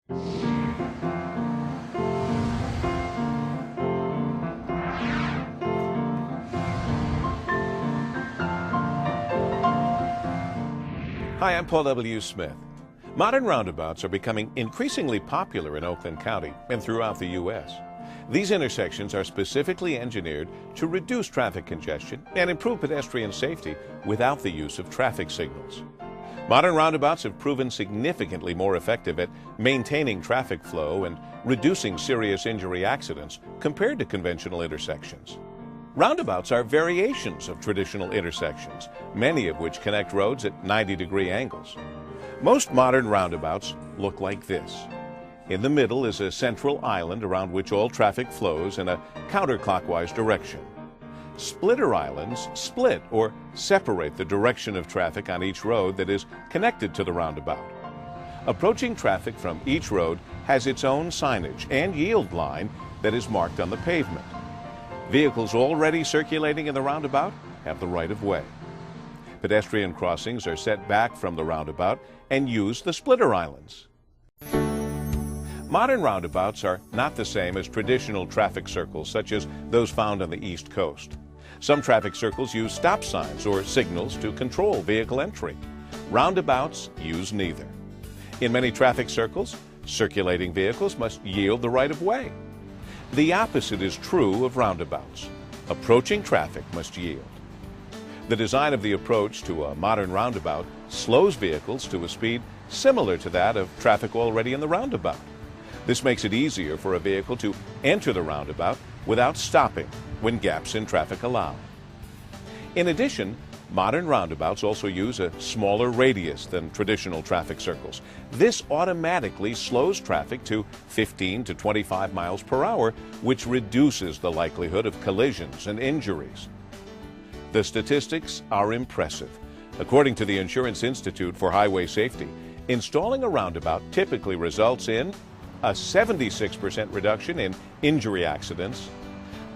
Hi, I'm Paul W. Smith. Modern roundabouts are becoming increasingly popular in Oakland County and throughout the U.S. These intersections are specifically engineered to reduce traffic congestion and improve pedestrian safety without the use of traffic signals. Modern roundabouts have proven significantly more effective at maintaining traffic flow and reducing serious injury accidents compared to conventional intersections. Roundabouts are variations of traditional intersections, many of which connect roads at 90-degree angles. Most modern roundabouts look like this. In the middle is a central island around which all traffic flows in a counterclockwise direction. Splitter islands split or separate the direction of traffic on each road that is connected to the roundabout. Approaching traffic from each road has its own signage and yield line that is marked on the pavement. Vehicles already circulating in the roundabout have the right of way. Pedestrian crossings are set back from the roundabout and use the splitter islands. Modern roundabouts are not the same as traditional traffic circles such as those found on the East Coast. Some traffic circles use stop signs or signals to control vehicle entry. Roundabouts use neither. In many traffic circles, circulating vehicles must yield the right of way. The opposite is true of roundabouts. Approaching traffic must yield. The design of the approach to a modern roundabout slows vehicles to a speed similar to that of traffic already in the roundabout. This makes it easier for a vehicle to enter the roundabout without stopping when gaps in traffic allow. In addition, modern roundabouts also use a smaller radius than traditional traffic circles. This automatically slows traffic to 15 to 25 miles per hour, which reduces the likelihood of collisions and injuries. The statistics are impressive. According to the Insurance Institute for Highway Safety, installing a roundabout typically results in a 76% reduction in injury accidents,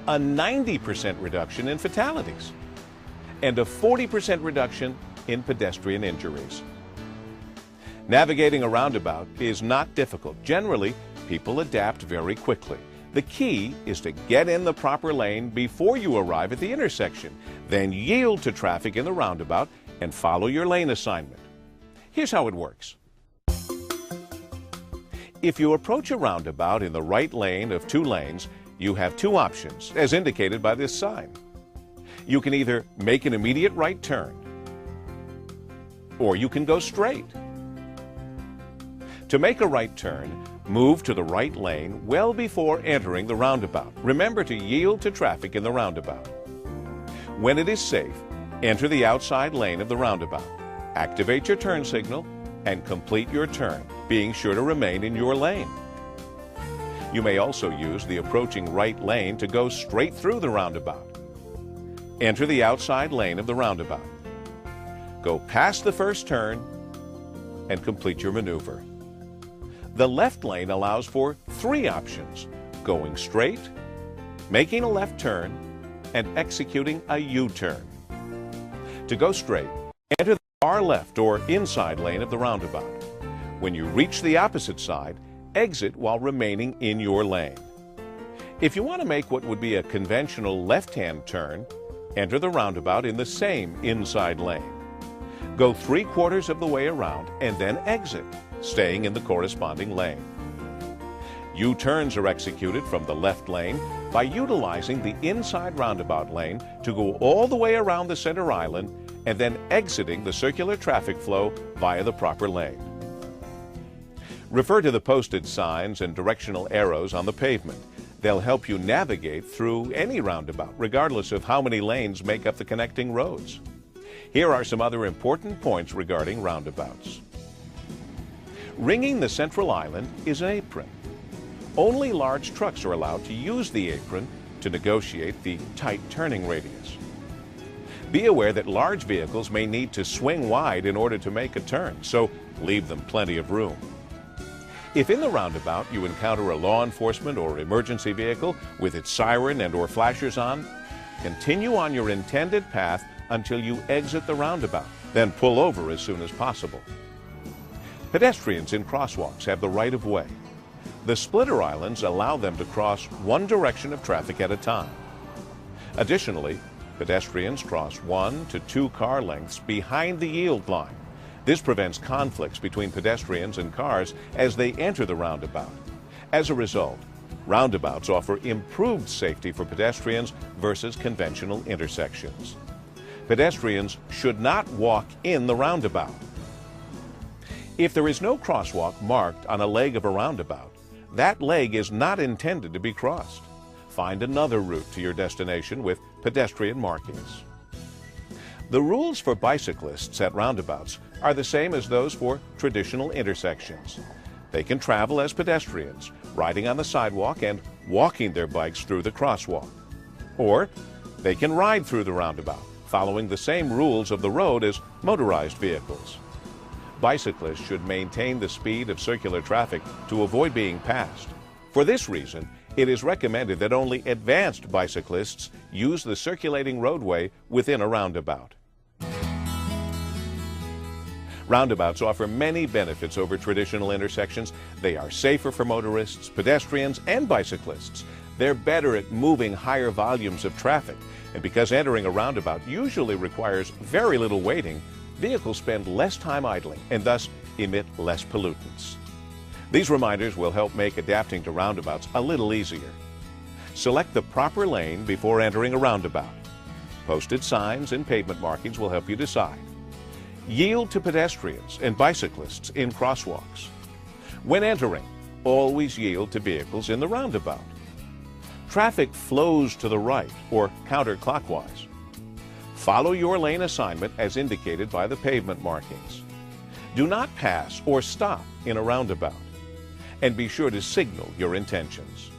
a 90% reduction in fatalities, and a 40% reduction in pedestrian injuries. Navigating a roundabout is not difficult. Generally, people adapt very quickly. The key is to get in the proper lane before you arrive at the intersection, then yield to traffic in the roundabout and follow your lane assignment. Here's how it works. If you approach a roundabout in the right lane of two lanes, you have two options, as indicated by this sign. You can either make an immediate right turn, or you can go straight. To make a right turn, move to the right lane well before entering the roundabout. Remember to yield to traffic in the roundabout. When it is safe, enter the outside lane of the roundabout. Activate your turn signal and complete your turn, being sure to remain in your lane. You may also use the approaching right lane to go straight through the roundabout. Enter the outside lane of the roundabout. Go past the first turn and complete your maneuver. The left lane allows for three options: going straight, making a left turn, and executing a U-turn. To go straight, enter the far left or inside lane of the roundabout. When you reach the opposite side, exit while remaining in your lane. If you want to make what would be a conventional left-hand turn, enter the roundabout in the same inside lane. Go 3/4 of the way around and then exit, staying in the corresponding lane. U-turns are executed from the left lane by utilizing the inside roundabout lane to go all the way around the center island and then exiting the circular traffic flow via the proper lane. Refer to the posted signs and directional arrows on the pavement. They'll help you navigate through any roundabout, regardless of how many lanes make up the connecting roads. Here are some other important points regarding roundabouts. Ringing the central island is an apron. Only large trucks are allowed to use the apron to negotiate the tight turning radius. Be aware that large vehicles may need to swing wide in order to make a turn, so leave them plenty of room. If in the roundabout you encounter a law enforcement or emergency vehicle with its siren and/or flashers on, continue on your intended path until you exit the roundabout, then pull over as soon as possible. Pedestrians in crosswalks have the right of way. The splitter islands allow them to cross one direction of traffic at a time. Additionally, pedestrians cross 1 to 2 car lengths behind the yield line. This prevents conflicts between pedestrians and cars as they enter the roundabout. As a result, roundabouts offer improved safety for pedestrians versus conventional intersections. Pedestrians should not walk in the roundabout. If there is no crosswalk marked on a leg of a roundabout, that leg is not intended to be crossed. Find another route to your destination with pedestrian markings. The rules for bicyclists at roundabouts are the same as those for traditional intersections. They can travel as pedestrians, riding on the sidewalk and walking their bikes through the crosswalk. Or they can ride through the roundabout, following the same rules of the road as motorized vehicles. Bicyclists should maintain the speed of circular traffic to avoid being passed. For this reason, it is recommended that only advanced bicyclists use the circulating roadway within a roundabout. Roundabouts offer many benefits over traditional intersections. They are safer for motorists, pedestrians, and bicyclists. They're better at moving higher volumes of traffic. And because entering a roundabout usually requires very little waiting, vehicles spend less time idling and thus emit less pollutants. These reminders will help make adapting to roundabouts a little easier. Select the proper lane before entering a roundabout. Posted signs and pavement markings will help you decide. Yield to pedestrians and bicyclists in crosswalks. When entering, always yield to vehicles in the roundabout. Traffic flows to the right or counterclockwise. Follow your lane assignment as indicated by the pavement markings. Do not pass or stop in a roundabout. And be sure to signal your intentions.